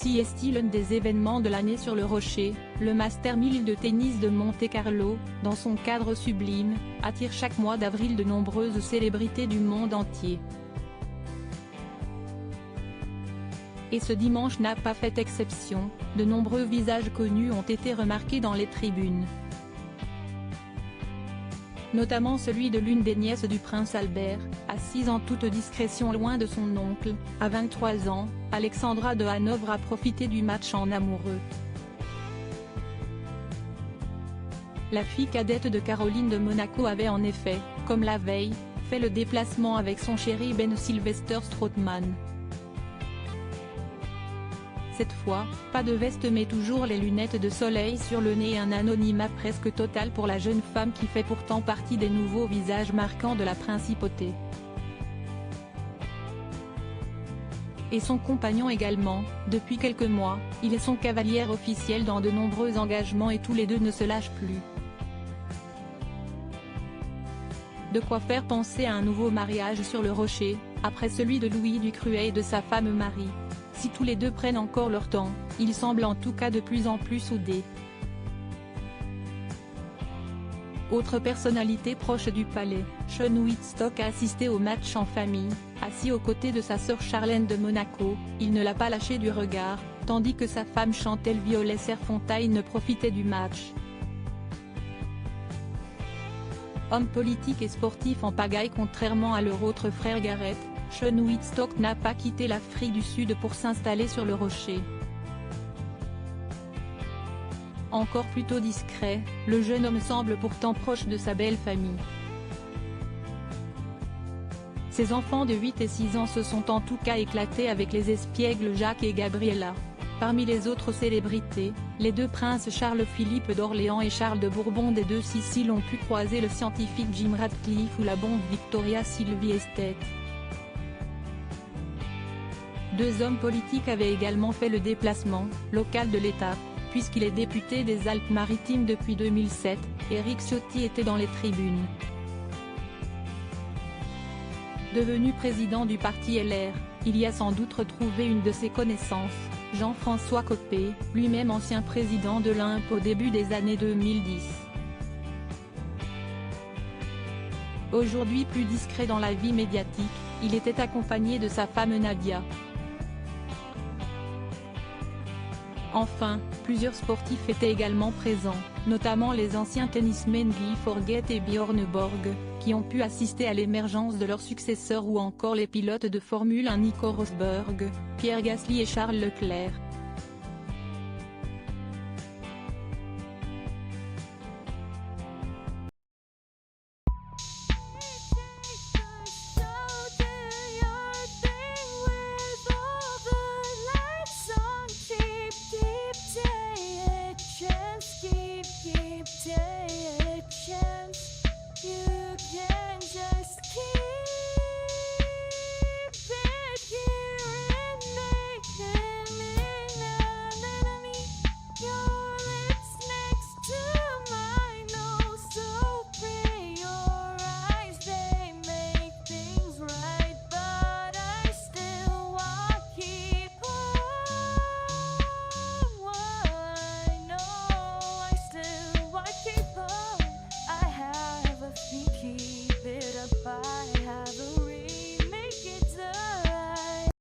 Si est-il un des événements de l'année sur le rocher, le Master 1000 de tennis de Monte-Carlo, dans son cadre sublime, attire chaque mois d'avril de nombreuses célébrités du monde entier. Et ce dimanche n'a pas fait exception, de nombreux visages connus ont été remarqués dans les tribunes. Notamment celui de l'une des nièces du prince Albert, assise en toute discrétion loin de son oncle. À 23 ans, Alexandra de Hanovre a profité du match en amoureux. La fille cadette de Caroline de Monaco avait en effet, comme la veille, fait le déplacement avec son chéri Ben Sylvester Strootman. Cette fois, pas de veste mais toujours les lunettes de soleil sur le nez et un anonymat presque total pour la jeune femme qui fait pourtant partie des nouveaux visages marquants de la principauté. Et son compagnon également, depuis quelques mois, il est son cavalier officiel dans de nombreux engagements et tous les deux ne se lâchent plus. De quoi faire penser à un nouveau mariage sur le rocher, après celui de Louis Ducruet et de sa femme Marie. Si tous les deux prennent encore leur temps, ils semblent en tout cas de plus en plus soudés. Autre personnalité proche du palais, Sean Whitstock a assisté au match en famille, assis aux côtés de sa sœur Charlène de Monaco. Il ne l'a pas lâché du regard, tandis que sa femme Chantal Violet Serfontaine profitait du match. Homme politique et sportif en pagaille contrairement à leur autre frère Gareth, Sean Whitstock n'a pas quitté l'Afrique du Sud pour s'installer sur le rocher. Encore plutôt discret, le jeune homme semble pourtant proche de sa belle famille. Ses enfants de 8 et 6 ans se sont en tout cas éclatés avec les espiègles Jacques et Gabriella. Parmi les autres célébrités, les deux princes Charles-Philippe d'Orléans et Charles de Bourbon des deux Siciles ont pu croiser le scientifique Jim Ratcliffe ou la blonde Victoria Sylvie Estate. Deux hommes politiques avaient également fait le déplacement local de l'État, puisqu'il est député des Alpes-Maritimes depuis 2007, Éric Ciotti était dans les tribunes. Devenu président du parti LR, il y a sans doute retrouvé une de ses connaissances, Jean-François Copé, lui-même ancien président de l'Olympe au début des années 2010. Aujourd'hui plus discret dans la vie médiatique, il était accompagné de sa femme Nadia. Enfin, plusieurs sportifs étaient également présents, notamment les anciens tennismen Guy Forget et Björn Borg, qui ont pu assister à l'émergence de leurs successeurs ou encore les pilotes de Formule 1 Nico Rosberg, Pierre Gasly et Charles Leclerc.